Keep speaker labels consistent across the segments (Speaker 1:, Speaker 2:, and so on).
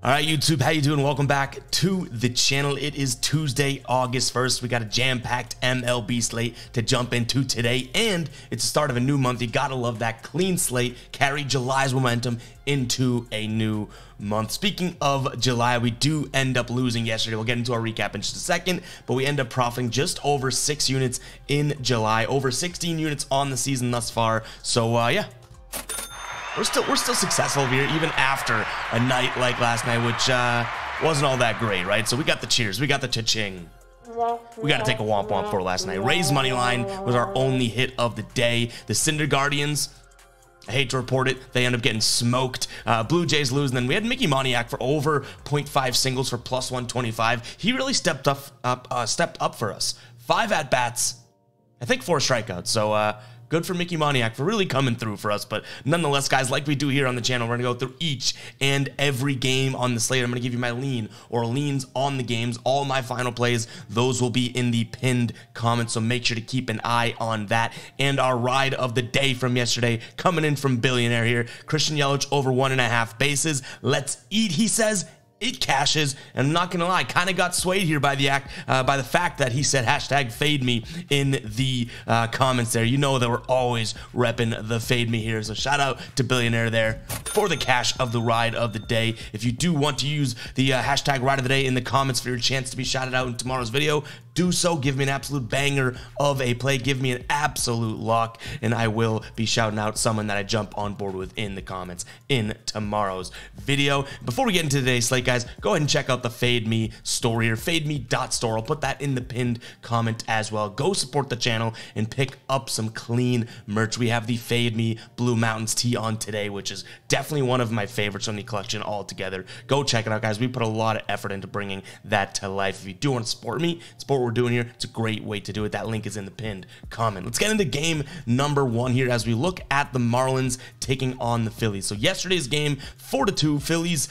Speaker 1: All right, YouTube, how you doing? Welcome back to the channel. It is Tuesday, August 1st. We got a jam-packed MLB slate to jump into today, and it's the start of a new month. You gotta love that clean slate. Carry July's momentum into a new month. Speaking of July, we do end up losing yesterday. We'll get into our recap in just a second, but we end up profiting just over 6 units in July, over 16 units on the season thus far. So, yeah. We're still successful here, even after a night like last night, which wasn't all that great, right? So we got the cheers, we got the cha-ching. We got to take a womp womp for last night. Rays money line was our only hit of the day. The Cinder Guardians, I hate to report it, they end up getting smoked. Blue Jays lose, and then we had Mickey Moniak for over 0.5 singles for plus 125. He really stepped up for us. 5 at bats, I think 4 strikeouts. So good for Mickey Moniak for really coming through for us. But nonetheless, guys, like we do here on the channel, we're going to go through each and every game on the slate. I'm going to give you my lean or leans on the games, all my final plays. Those will be in the pinned comments, so make sure to keep an eye on that. And our ride of the day from yesterday, coming in from Billionaire here. Christian Yelich over 1.5 bases. Let's eat, he says. It cashes, and I'm not gonna lie, kind of got swayed here by the fact that he said hashtag fade me in the comments there. You know that we're always repping the fade me here, so shout out to Billionaire there for the cash of the ride of the day. If you do want to use the hashtag ride of the day in the comments for your chance to be shouted out in tomorrow's video, do so. Give me an absolute banger of a play, give me an absolute lock, and I will be shouting out someone that I jump on board with in the comments in tomorrow's video. Before we get into today's slate, guys, go ahead and check out the Fade Me store here, fademe.store. I'll put that in the pinned comment as well. Go support the channel and pick up some clean merch. We have the Fade Me Blue Mountains tee on today, which is definitely one of my favorites from the collection altogether. Go check it out, guys. We put a lot of effort into bringing that to life. If you do want to support me, support what we're doing here, it's a great way to do it. That link is in the pinned comment. Let's get into game number 1 here as we look at the Marlins taking on the Phillies. So yesterday's game, 4-2, Phillies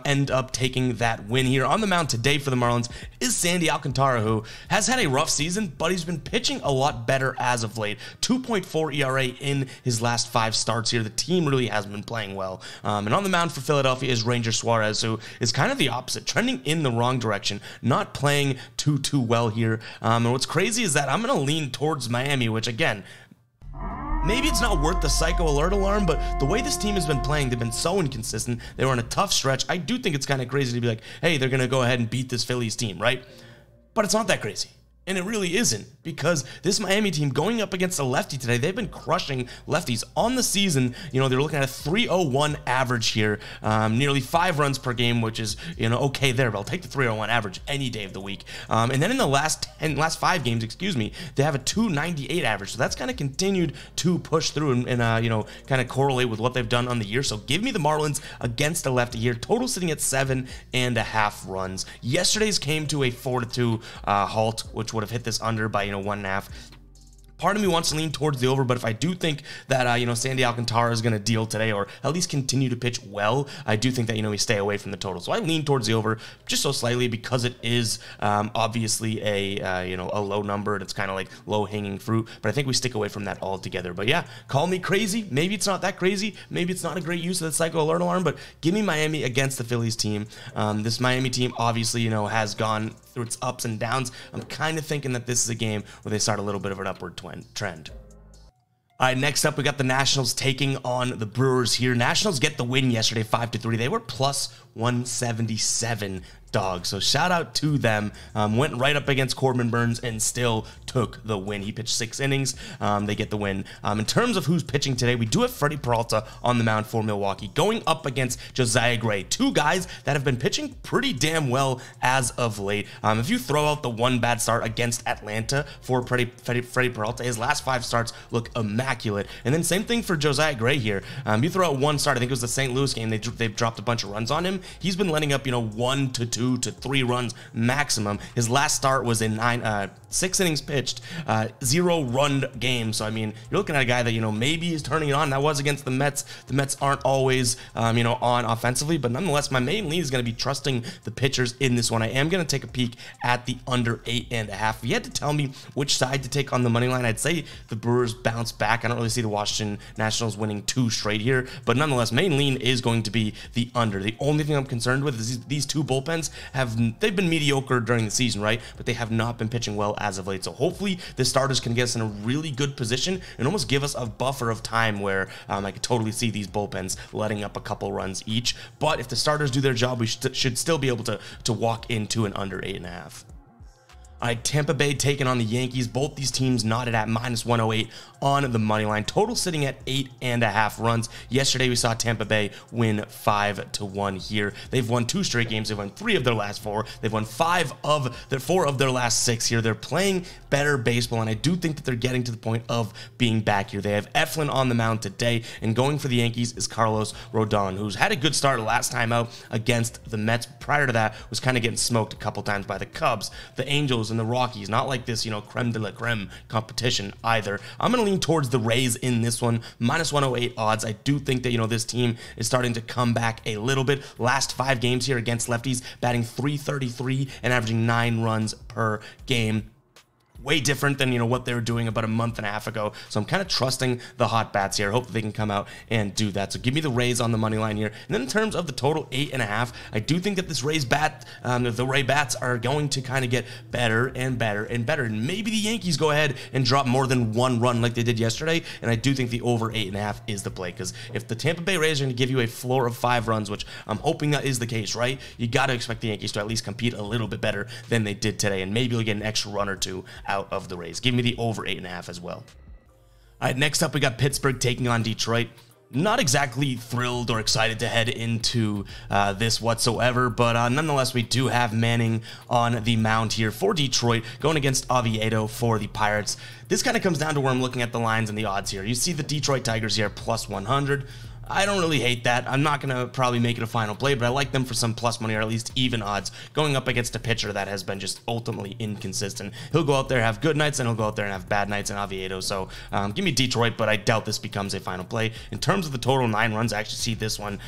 Speaker 1: end up taking that win here. On the mound today for the Marlins is Sandy Alcantara, who has had a rough season, but he's been pitching a lot better as of late. 2.4 ERA in his last 5 starts here. The team really has been playing well. And on the mound for Philadelphia is Ranger Suarez, who is kind of the opposite, trending in the wrong direction, not playing too well here. And what's crazy is that I'm going to lean towards Miami, which again, maybe it's not worth the psycho alert alarm, but the way this team has been playing, they've been so inconsistent. They were on a tough stretch. I do think it's kind of crazy to be like, hey, they're going to go ahead and beat this Phillies team, right? But it's not that crazy. And it really isn't, because this Miami team going up against a lefty today, they've been crushing lefties on the season. You know, they're looking at a 301 average here, nearly 5 runs per game, which is, you know, okay there, but I'll take the 301 average any day of the week. And then in the last 5 games, excuse me, they have a 298 average. So that's kind of continued to push through and you know, kind of correlate with what they've done on the year. So give me the Marlins against a lefty here. Total sitting at 7.5 runs. Yesterday's came to a 4-2 halt, which would have hit this under by, you know, 1.5. Part of me wants to lean towards the over, but if I do think that, you know, Sandy Alcantara is going to deal today or at least continue to pitch well, I do think that, you know, we stay away from the total. So I lean towards the over just so slightly because it is obviously a, you know, a low number and it's kind of like low-hanging fruit, but I think we stick away from that altogether. But yeah, call me crazy. Maybe it's not that crazy. Maybe it's not a great use of the psycho alert alarm, but give me Miami against the Phillies team. This Miami team obviously, you know, has gone through its ups and downs. I'm kind of thinking that this is a game where they start a little bit of an upward trend. All right, next up, we got the Nationals taking on the Brewers here. Nationals get the win yesterday, 5-3. They were plus 177 dogs, so shout out to them. Went right up against Corbin Burns and still took the win. He pitched 6 innings. They get the win. In terms of who's pitching today, we do have Freddie Peralta on the mound for Milwaukee, going up against Josiah Gray. 2 guys that have been pitching pretty damn well as of late. If you throw out the 1 bad start against Atlanta for Freddie Peralta, his last 5 starts look immaculate. And then same thing for Josiah Gray here. You throw out 1 start, I think it was the St. Louis game, they've dropped a bunch of runs on him. He's been letting up, you know, 1 to 2 to 3 runs maximum. His last start was in 6 innings pitched, 0 run game. So I mean, you're looking at a guy that, you know, maybe is turning it on. That was against the Mets. The Mets aren't always you know, on offensively, but nonetheless, my main lean is going to be trusting the pitchers in this one. I am going to take a peek at the under 8.5. If you had to tell me which side to take on the money line, I'd say the Brewers bounce back. I don't really see the Washington Nationals winning 2 straight here, but nonetheless, main lean is going to be the under. The only thing I'm concerned with is these 2 bullpens they've been mediocre during the season, right? But they have not been pitching well as of late. So hopefully the starters can get us in a really good position and almost give us a buffer of time where I could totally see these bullpens letting up a couple runs each. But if the starters do their job, we should still be able to walk into an under 8.5. All right, Tampa Bay taking on the Yankees. Both these teams knotted at -108 on the money line. Total sitting at 8.5 runs. Yesterday, we saw Tampa Bay win 5-1 here. They've won 2 straight games. They've won 3 of their last 4. They've won 4 of their last 6 here. They're playing better baseball, and I do think that they're getting to the point of being back here. They have Eflin on the mound today, and going for the Yankees is Carlos Rodon, who's had a good start last time out against the Mets. Prior to that, was kind of getting smoked a couple times by the Cubs, the Angels, and the Rockies. Not like this, you know, creme de la creme competition either. I'm going to lean towards the Rays in this one. -108 odds. I do think that, you know, this team is starting to come back a little bit. Last 5 games here against lefties, batting .333 and averaging 9 runs per game. Way different than, you know, what they were doing about a month and a half ago. So I'm kind of trusting the hot bats here. Hope that they can come out and do that. So give me the Rays on the money line here. And then in terms of the total 8.5, I do think that this Rays the Ray bats are going to kind of get better and better and better. And maybe the Yankees go ahead and drop more than 1 run like they did yesterday. And I do think the over 8.5 is the play, because if the Tampa Bay Rays are going to give you a floor of 5 runs, which I'm hoping that is the case, right? You got to expect the Yankees to at least compete a little bit better than they did today. And maybe you'll get an extra run or 2 out of the Rays. Give me the over 8.5 as well. All right, next up we got Pittsburgh taking on Detroit. Not exactly thrilled or excited to head into this whatsoever, but nonetheless, we do have Manning on the mound here for Detroit, going against Oviedo for the Pirates. This kind of comes down to where I'm looking at the lines and the odds here. You see the Detroit Tigers here +100. I don't really hate that. I'm not going to probably make it a final play, but I like them for some plus money or at least even odds going up against a pitcher that has been just ultimately inconsistent. He'll go out there, have good nights, and he'll go out there and have bad nights in Oviedo. So give me Detroit, but I doubt this becomes a final play. In terms of the total 9 runs, I actually see this one,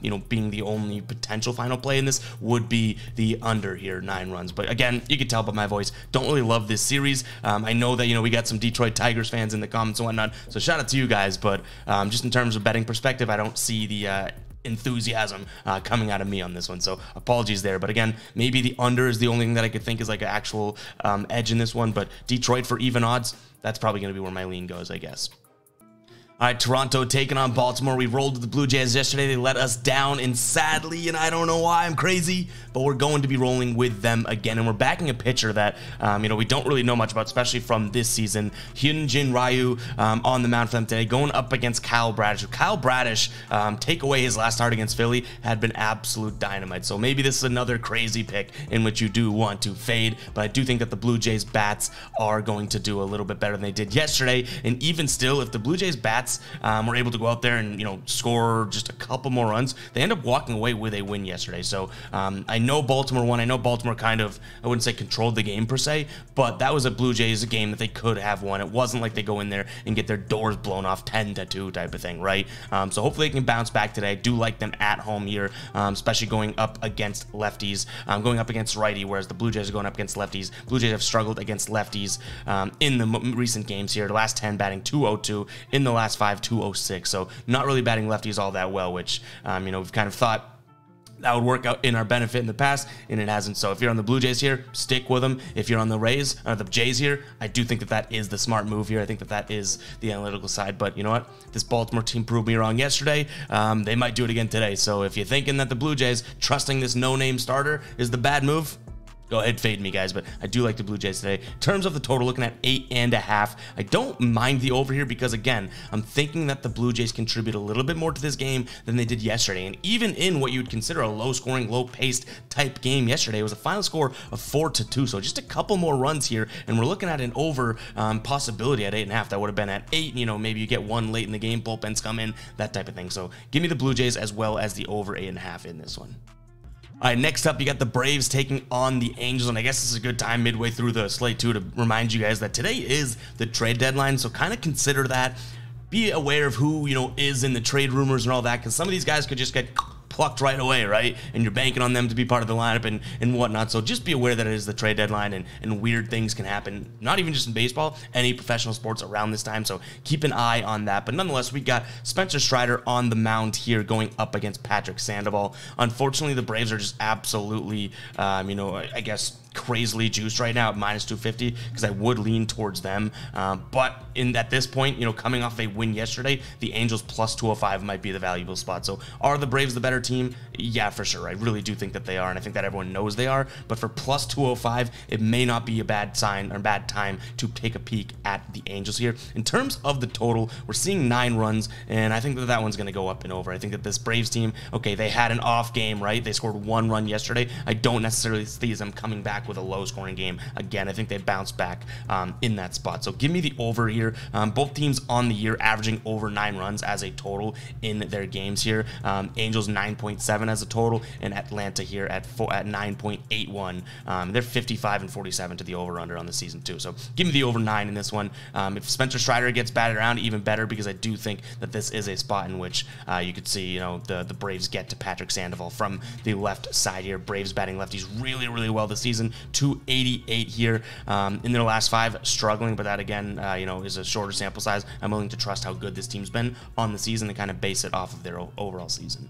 Speaker 1: you know, being the only potential final play in this would be the under here, 9 runs. But again, you can tell by my voice, don't really love this series. I know that, you know, we got some Detroit Tigers fans in the comments and whatnot, so shout out to you guys. But just in terms of betting perspective, I don't see the enthusiasm coming out of me on this one, so apologies there. But again, maybe the under is the only thing that I could think is like an actual edge in this one, but Detroit for even odds, that's probably going to be where my lean goes, I guess. All right, Toronto taking on Baltimore. We rolled with the Blue Jays yesterday. They let us down, and sadly, and I don't know why, I'm crazy, but we're going to be rolling with them again. And we're backing a pitcher that, you know, we don't really know much about, especially from this season. Hyunjin Ryu on the mound for them today, going up against Kyle Bradish. Kyle Bradish, take away his last start against Philly, had been absolute dynamite. So maybe this is another crazy pick in which you do want to fade, but I do think that the Blue Jays bats are going to do a little bit better than they did yesterday. And even still, if the Blue Jays bats were able to go out there and, you know, score just a couple more runs, they end up walking away with a win yesterday. So I know Baltimore won. I know Baltimore kind of, I wouldn't say controlled the game per se, but that was a Blue Jays game that they could have won. It wasn't like they go in there and get their doors blown off 10-2 type of thing, right? So hopefully they can bounce back today. I do like them at home here, especially going up against lefties, going up against righty, whereas the Blue Jays are going up against lefties. Blue Jays have struggled against lefties in the recent games here. The last 10 batting .202, in the last 5 .206, so not really batting lefties all that well, which you know, we've kind of thought that would work out in our benefit in the past, and it hasn't. So if you're on the Blue Jays here, stick with them. If you're on the Rays or the Jays here, I do think that that is the smart move here. I think that that is the analytical side. But you know what? This Baltimore team proved me wrong yesterday. They might do it again today. So if you're thinking that the Blue Jays trusting this no-name starter is the bad move, go ahead, fade me, guys, but I do like the Blue Jays today. In terms of the total, looking at 8.5. I don't mind the over here because, again, I'm thinking that the Blue Jays contribute a little bit more to this game than they did yesterday. And even in what you would consider a low-scoring, low-paced type game yesterday, it was a final score of 4-2. So just a couple more runs here, and we're looking at an over possibility at 8.5. That would have been at 8. You know, maybe you get one late in the game, bullpens come in, that type of thing. So give me the Blue Jays as well as the over 8.5 in this one. All right, next up, you got the Braves taking on the Angels, and I guess this is a good time midway through the slate, too, to remind you guys that today is the trade deadline, so kind of consider that. Be aware of who, is in the trade rumors and all that, because some of these guys could just get plucked right away, right? And you're banking on them to be part of the lineup and whatnot. So just be aware that it is the trade deadline and weird things can happen, not even just in baseball, any professional sports around this time. So keep an eye on that. But nonetheless, we got Spencer Strider on the mound here going up against Patrick Sandoval. Unfortunately, the Braves are just absolutely, I guess, crazily juiced right now at minus 250 because I would lean towards them. But at this point, coming off a win yesterday, the Angels plus 205 might be the valuable spot. So are the Braves the better team? Yeah, for sure. I really do think that they are, and I think that everyone knows they are. But for plus 205, it may not be a bad sign or bad time to take a peek at the Angels here. In terms of the total, we're seeing 9 runs, and I think that one's going to go up and over. I think that this Braves team, okay, they had an off game, right? They scored 1 run yesterday. I don't necessarily see them coming back with a low-scoring game again. I think they bounced back in that spot. So give me the over here. Both teams on the year averaging over 9 runs as a total in their games here. Angels 9.7 as a total, and Atlanta here at 9.81. They're 55 and 47 to the over-under on the season too. So give me the over 9 in this one. If Spencer Strider gets batted around, even better, because I do think that this is a spot in which you could see the Braves get to Patrick Sandoval from the left side here. Braves batting lefties really, really well this season. 288 here in their last 5, struggling, but that again is a shorter sample size. I'm willing to trust how good this team's been on the season and kind of base it off of their overall season.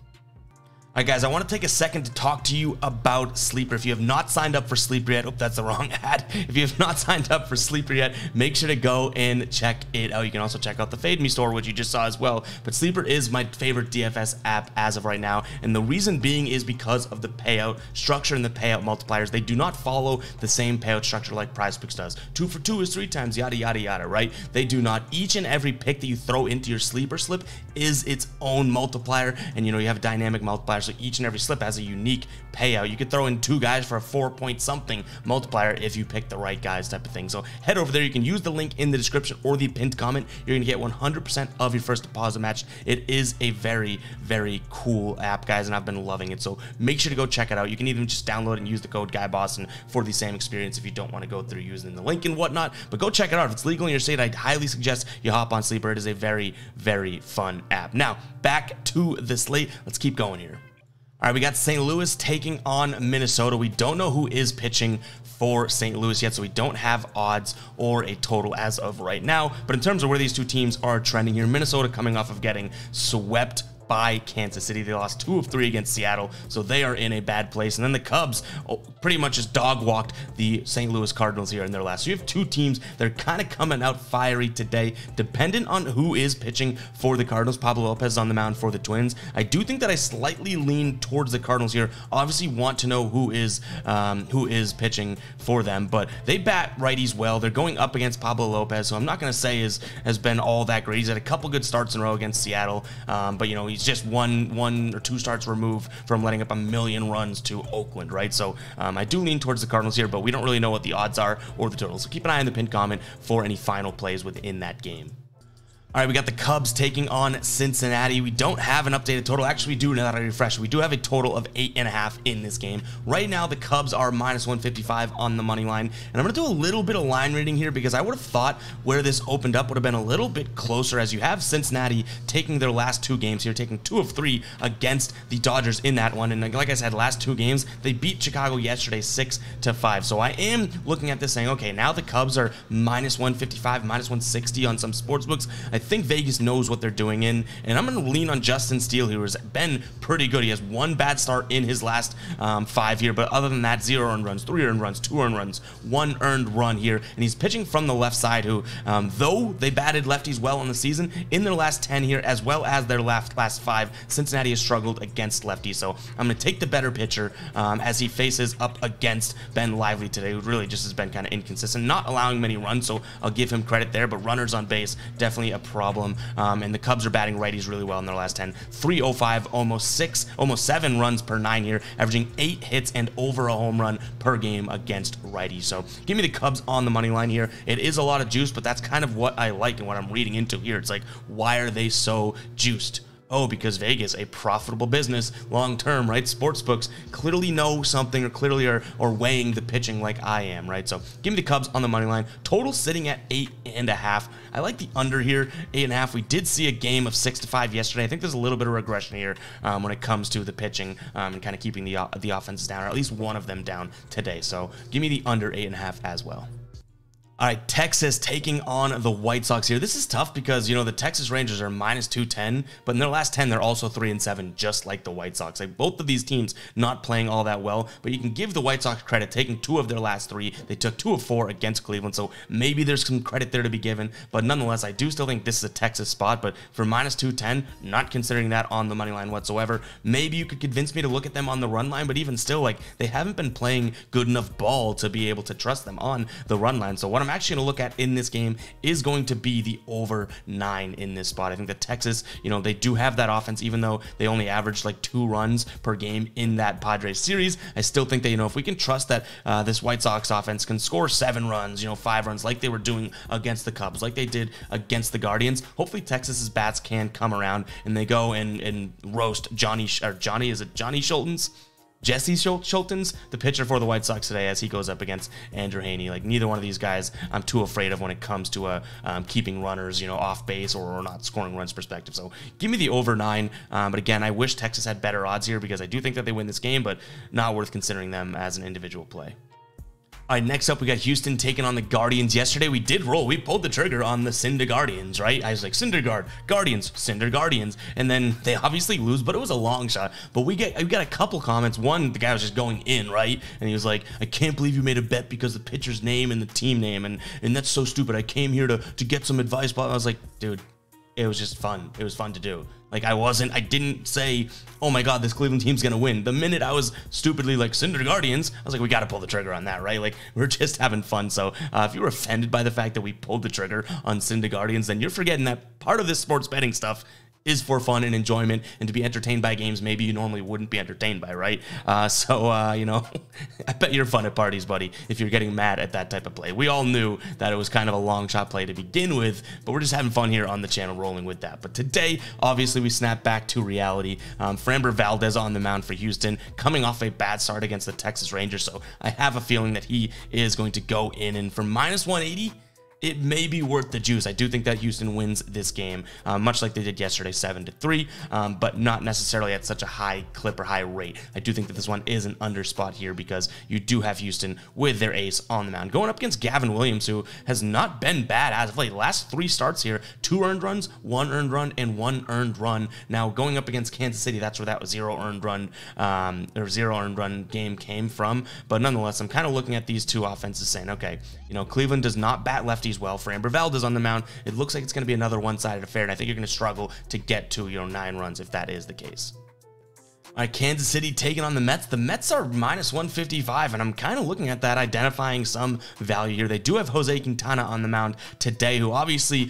Speaker 1: All right, guys, I want to take a second to talk to you about Sleeper. If you have not signed up for Sleeper yet, that's the wrong ad. If you have not signed up for Sleeper yet, make sure to go and check it out. You can also check out the Fade Me store, which you just saw as well. But Sleeper is my favorite DFS app as of right now, and the reason being is because of the payout structure and the payout multipliers. They do not follow the same payout structure like Prize Picks does. 2 for 2 is 3 times, yada, yada, yada, right? They do not. Each and every pick that you throw into your Sleeper slip is its own multiplier, and you have a dynamic multiplier. So each and every slip has a unique payout. You could throw in 2 guys for a 4-point-something multiplier if you pick the right guys, type of thing. So head over there. You can use the link in the description or the pinned comment. You're going to get 100% of your first deposit matched. It is a very, very cool app, guys, and I've been loving it. So make sure to go check it out. You can even just download and use the code GuyBoston for the same experience if you don't want to go through using the link and whatnot. But go check it out. If it's legal in your state, I highly suggest you hop on Sleeper. It is a very, very fun app. Now, back to the slate. Let's keep going here. All right, we got St. Louis taking on Minnesota. We don't know who is pitching for St. Louis yet, so we don't have odds or a total as of right now. But in terms of where these two teams are trending here, Minnesota coming off of getting swept by Kansas City. They lost 2 of 3 against Seattle, so they are in a bad place. And then the Cubs pretty much just dog-walked the St. Louis Cardinals here in their last. So you have 2 teams that are kind of coming out fiery today, dependent on who is pitching for the Cardinals. Pablo Lopez is on the mound for the Twins. I do think that I slightly lean towards the Cardinals here. Obviously want to know who is pitching for them, but they bat righties well. They're going up against Pablo Lopez, so I'm not going to say has been all that great. He's had a couple good starts in a row against Seattle, but he's just one or 2 starts removed from letting up 1 million runs to Oakland, right? So I do lean towards the Cardinals here, but we don't really know what the odds are or the total. So keep an eye on the pinned comment for any final plays within that game. All right, we got the Cubs taking on Cincinnati. We don't have an updated total. Actually, we do, now that I refresh. We do have a total of 8.5 in this game. Right now, the Cubs are minus 155 on the money line. And I'm going to do a little bit of line reading here because I would have thought where this opened up would have been a little bit closer, as you have Cincinnati taking their last 2 games here, taking 2 of 3 against the Dodgers in that one. And like I said, last 2 games, they beat Chicago yesterday 6-5. So I am looking at this saying, okay, now the Cubs are minus 155, minus 160 on some sports books. I think Vegas knows what they're doing in, and I'm going to lean on Justin Steele, who has been pretty good. He has 1 bad start in his last 5 here, but other than that, 0 earned runs, 3 earned runs, 2 earned runs, 1 earned run here, and he's pitching from the left side, who, though they batted lefties well in the season, in their last 10 here, as well as their last 5, Cincinnati has struggled against lefties, so I'm going to take the better pitcher as he faces up against Ben Lively today, who really just has been kind of inconsistent, not allowing many runs, so I'll give him credit there, but runners on base, definitely a problem. And the Cubs are batting righties really well in their last 10. 305, almost 7 runs per 9 here, averaging 8 hits and over a home run per game against righties. So give me the Cubs on the money line here. It is a lot of juice, but that's kind of what I like and what I'm reading into here. It's like, why are they so juiced? Oh, because Vegas, a profitable business long term, right? Sportsbooks clearly know something, or clearly are weighing the pitching like I am, right? So give me the Cubs on the money line. Total sitting at 8.5. I like the under here, 8.5. We did see a game of 6-5 yesterday. I think there's a little bit of regression here when it comes to the pitching and kind of keeping the offenses down, or at least one of them down today. So give me the under 8.5 as well. All right, Texas taking on the White Sox here. This is tough because, the Texas Rangers are minus 210, but in their last 10, they're also 3-7, just like the White Sox. Like, both of these teams not playing all that well, but you can give the White Sox credit, taking 2 of their last 3. They took 2 of 4 against Cleveland, so maybe there's some credit there to be given, but nonetheless, I do still think this is a Texas spot, but for minus 210, not considering that on the money line whatsoever. Maybe you could convince me to look at them on the run line, but even still, like, they haven't been playing good enough ball to be able to trust them on the run line. So what I'm actually going to look at in this game is going to be the over 9 in this spot. I think that Texas, they do have that offense, even though they only averaged like 2 runs per game in that Padres series. I still think that, if we can trust that this White Sox offense can score 7 runs, 5 runs, like they were doing against the Cubs, like they did against the Guardians, hopefully Texas's bats can come around and they go and roast Jesse Schultens, the pitcher for the White Sox today, as he goes up against Andrew Heaney. Like, neither one of these guys I'm too afraid of when it comes to keeping runners, off base or not scoring runs perspective. So give me the over 9. But again, I wish Texas had better odds here because I do think that they win this game, but not worth considering them as an individual play. All right, next up, we got Houston taking on the Guardians. Yesterday, we did roll. We pulled the trigger on the Cinder Guardians, right? I was like, Guardians, Cinder Guardians. And then they obviously lose, but it was a long shot. But we got a couple comments. One, the guy was just going in, right? And he was like, I can't believe you made a bet because the pitcher's name and the team name. And that's so stupid. I came here to get some advice. But I was like, dude, it was just fun. It was fun to do. Like, I didn't say, oh my God, this Cleveland team's going to win. The minute I was stupidly like, Cinder Guardians, I was like, we got to pull the trigger on that, right? Like, we're just having fun. So if you were offended by the fact that we pulled the trigger on Cinder Guardians, then you're forgetting that part of this sports betting stuff is for fun and enjoyment and to be entertained by games maybe you normally wouldn't be entertained by, right? I bet you're fun at parties, buddy, if you're getting mad at that type of play. We all knew that it was kind of a long shot play to begin with, but we're just having fun here on the channel rolling with that. But today, obviously, we snap back to reality. Framber Valdez on the mound for Houston, coming off a bad start against the Texas Rangers, so I have a feeling that he is going to go in, and for minus 180, it may be worth the juice. I do think that Houston wins this game, much like they did yesterday, 7-3, but not necessarily at such a high clip or high rate. I do think that this one is an under spot here because you do have Houston with their ace on the mound, going up against Gavin Williams, who has not been bad as of late. Last 3 starts here, 2 earned runs, 1 earned run, and 1 earned run. Now, going up against Kansas City, that's where that 0 earned run game came from. But nonetheless, I'm kind of looking at these two offenses saying, okay, Cleveland does not bat lefties well. Framber Valdez on the mound, it looks like it's going to be another one-sided affair, and I think you're going to struggle to get to 9 runs if that is the case. All right, Kansas City taking on the Mets. The Mets are minus 155, and I'm kind of looking at that, identifying some value here. They do have Jose Quintana on the mound today, who obviously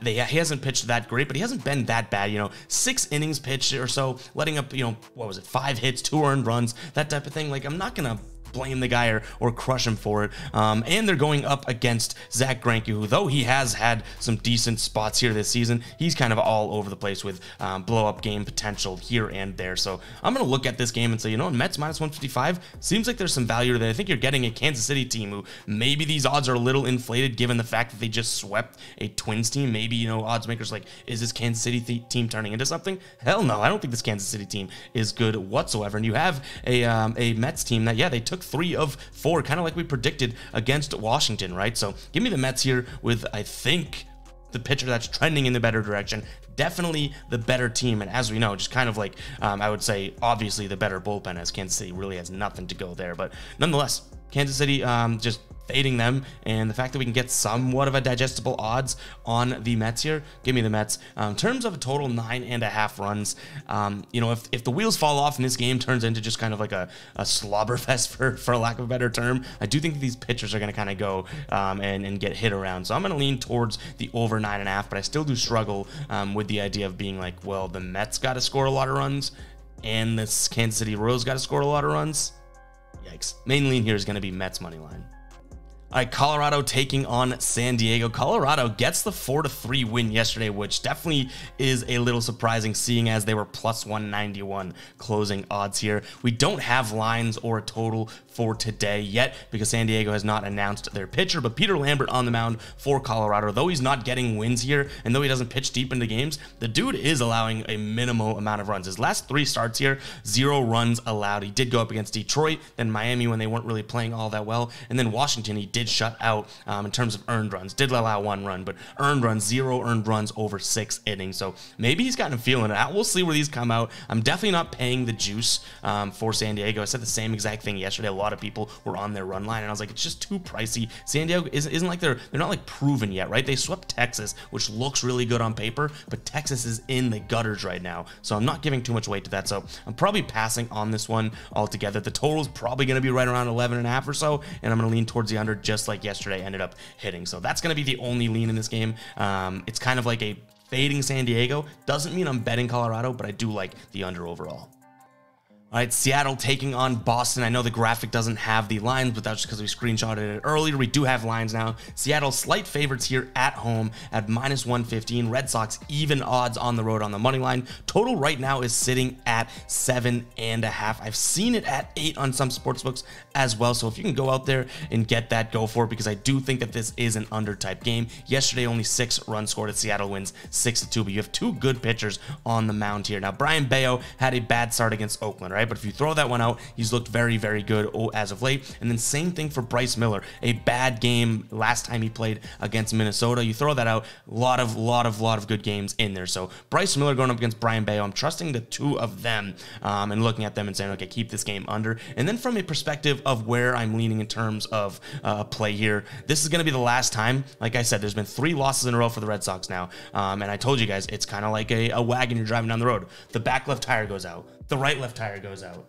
Speaker 1: he hasn't pitched that great, but he hasn't been that bad. 6 innings pitched or so, letting up 5 hits, 2 earned runs, that type of thing. Like, I'm not gonna blame the guy or crush him for it. And they're going up against Zach Greinke, who, though he has had some decent spots here this season, he's kind of all over the place with blow-up game potential here and there. So I'm going to look at this game and say, Mets minus 155 seems like there's some value there. I think you're getting a Kansas City team who maybe these odds are a little inflated given the fact that they just swept a Twins team. Maybe, odds makers like, is this Kansas City team turning into something? Hell no, I don't think this Kansas City team is good whatsoever. And you have a Mets team that, yeah, they took 3 of 4, kind of like we predicted against Washington, right? So give me the Mets here with, I think, the pitcher that's trending in the better direction, definitely the better team, and as we know, just kind of like, I would say, obviously the better bullpen, as Kansas City really has nothing to go there, but nonetheless, Kansas City just fading them, and the fact that we can get somewhat of a digestible odds on the Mets here, give me the Mets. In terms of a total 9.5 runs, if the wheels fall off and this game turns into just kind of like a slobber fest, for lack of a better term, I do think that these pitchers are going to kind of go and get hit around. So I'm going to lean towards the over 9.5, but I still do struggle with the idea of being like, well, the Mets got to score a lot of runs, and this Kansas City Royals got to score a lot of runs. Yikes. Main lean here is going to be Mets money line. All right, Colorado taking on San Diego. Colorado gets the 4-3 win yesterday, which definitely is a little surprising, seeing as they were plus 191 closing odds here. We don't have lines or a total for today yet because San Diego has not announced their pitcher, but Peter Lambert on the mound for Colorado. Though he's not getting wins here, and though he doesn't pitch deep into games, the dude is allowing a minimal amount of runs. His last 3 starts here, 0 runs allowed. He did go up against Detroit, then Miami when they weren't really playing all that well, and then Washington he did shut out in terms of earned runs. Did allow 1 run, but earned runs, 0 earned runs over 6 innings. So maybe he's gotten a feeling it out. We'll see where these come out. I'm definitely not paying the juice for San Diego. I said the same exact thing yesterday. A lot of people were on their run line, and I was like, it's just too pricey. San Diego isn't like they're not like proven yet, right? They swept Texas, which looks really good on paper, but Texas is in the gutters right now. So I'm not giving too much weight to that. So I'm probably passing on this one altogether. The total is probably going to be right around 11.5 or so, and I'm going to lean towards the under, just like yesterday ended up hitting. So that's going to be the only lean in this game. It's kind of like a fading San Diego. Doesn't mean I'm betting Colorado, but I do like the under overall. All right, Seattle taking on Boston. I know the graphic doesn't have the lines, but that's just because we screenshotted it earlier. We do have lines now. Seattle slight favorites here at home at minus 115. Red Sox even odds on the road on the money line. Total right now is sitting at 7.5. I've seen it at 8 on some sportsbooks as well. So if you can go out there and get that, go for it, because I do think that this is an under type game. Yesterday, only 6 runs scored at Seattle wins 6-2, but you have 2 good pitchers on the mound here. Now, Brian Bayo had a bad start against Oakland, right? But if you throw that one out, he's looked very, very good as of late. And then same thing for Bryce Miller. A bad game last time he played against Minnesota. You throw that out, a lot of good games in there. So Bryce Miller going up against Brian Bayo. I'm trusting the 2 of them and looking at them and saying, okay, keep this game under. And then from a perspective of where I'm leaning in terms of play here, this is going to be the last time. Like I said, there's been 3 losses in a row for the Red Sox now. And I told you guys, it's kind of like a wagon you're driving down the road. The back left tire goes out. The right left tire goes out.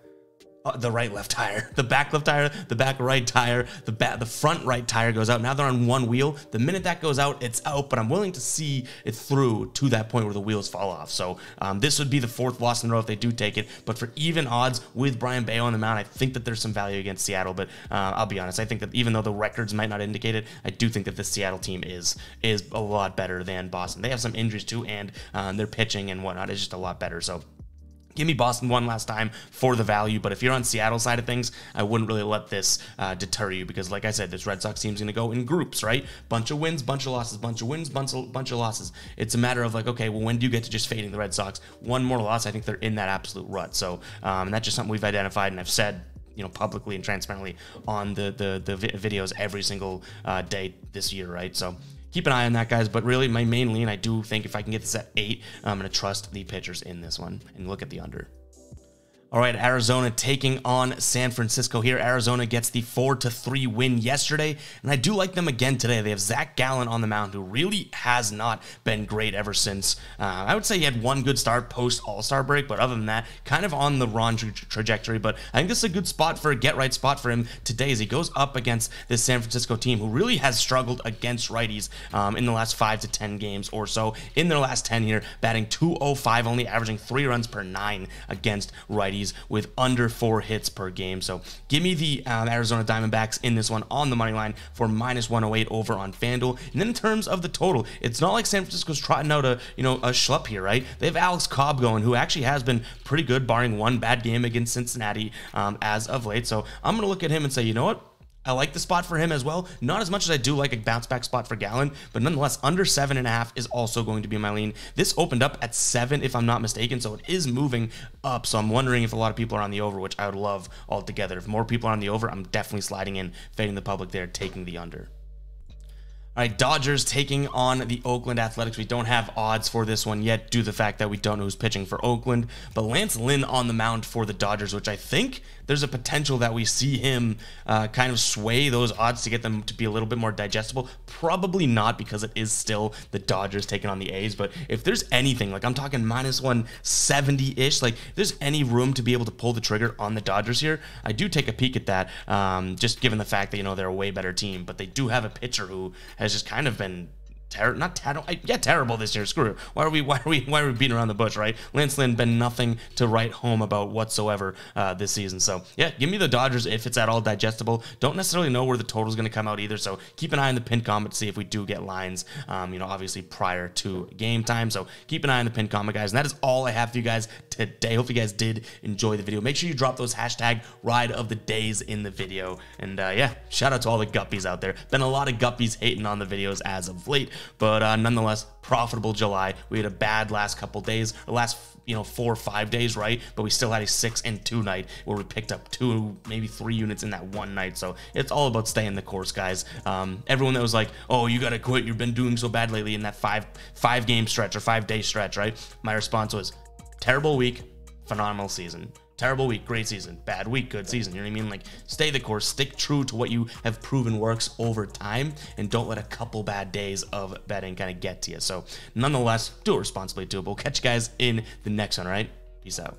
Speaker 1: The right left tire, the back left tire, the back right tire, the front right tire goes out. Now they're on one wheel. The minute that goes out, it's out, but I'm willing to see it through to that point where the wheels fall off. So this would be the 4th loss in a row if they do take it. But for even odds with Brian Bayo on the mound, I think that there's some value against Seattle. But I'll be honest, I think that even though the records might not indicate it, I do think that this Seattle team is a lot better than Boston. They have some injuries too, and their pitching and whatnot is just a lot better. So give me Boston one last time for the value, but if you're on Seattle side of things, I wouldn't really let this deter you, because like I said, this Red Sox team's going to go in groups, right? Bunch of wins, bunch of losses, bunch of wins, bunch of losses. It's a matter of like, okay, well, when do you get to just fading the Red Sox? One more loss, I think they're in that absolute rut. So and that's just something we've identified, and I've said, you know, publicly and transparently on the videos every single day this year, right? So keep an eye on that, guys. But really, my main lean, I do think if I can get this at 8, I'm going to trust the pitchers in this one and look at the under. All right, Arizona taking on San Francisco here. Arizona gets the 4-3 win yesterday, and I do like them again today. They have Zach Gallen on the mound, who really has not been great ever since. I would say he had one good start post All-Star break, but other than that, kind of on the wrong trajectory. But I think this is a good spot for a get-right spot for him today as he goes up against this San Francisco team, who really has struggled against righties in the last 5 to 10 games or so. In their last 10 here, batting .205, only averaging 3 runs per 9 against righties, with under 4 hits per game. So give me the Arizona Diamondbacks in this one on the money line for minus 108 over on FanDuel. And then in terms of the total, it's not like San Francisco's trotting out a schlupp here, right? They have Alex Cobb going, who actually has been pretty good, barring one bad game against Cincinnati as of late. So I'm going to look at him and say, you know what? I like the spot for him as well. Not as much as I do like a bounce back spot for Gallen, but nonetheless, under 7.5 is also going to be my lean. This opened up at 7, if I'm not mistaken, so it is moving up. So I'm wondering if a lot of people are on the over, which I would love altogether. If more people are on the over, I'm definitely sliding in, fading the public there, taking the under. All right, Dodgers taking on the Oakland Athletics. We don't have odds for this one yet due to the fact that we don't know who's pitching for Oakland. But Lance Lynn on the mound for the Dodgers, which I think there's a potential that we see him kind of sway those odds to get them to be a little bit more digestible. Probably not, because it is still the Dodgers taking on the A's. But if there's anything, like I'm talking minus 170-ish, like if there's any room to be able to pull the trigger on the Dodgers here, I do take a peek at that, just given the fact that, you know, they're a way better team. But they do have a pitcher who has just kind of been terrible this year. Screw it. Why are we beating around the bush, right? Lance Lynn been nothing to write home about whatsoever this season. So yeah, give me the Dodgers if it's at all digestible. Don't necessarily know where the total is going to come out either. So keep an eye on the pinned comment to see if we do get lines, obviously prior to game time. So keep an eye on the pinned comment, guys. And that is all I have for you guys today. Hope you guys did enjoy the video. Make sure you drop those hashtag ride of the days in the video. And yeah, shout out to all the guppies out there. Been a lot of guppies hating on the videos as of late. But nonetheless, profitable July. We had a bad last couple days, or last 4 or 5 days, right? But we still had a 6 and 2 night where we picked up 2, maybe 3 units in that one night. So it's all about staying the course, guys. Everyone that was like, oh, you gotta quit, you've been doing so bad lately in that five game stretch or 5 day stretch, right? My response was, terrible week, phenomenal season. Terrible week, great season. Bad week, good season. You know what I mean? Like, stay the course, stick true to what you have proven works over time, and don't let a couple bad days of betting kind of get to you. So nonetheless, do it responsibly too. But we'll catch you guys in the next one, all right? Peace out.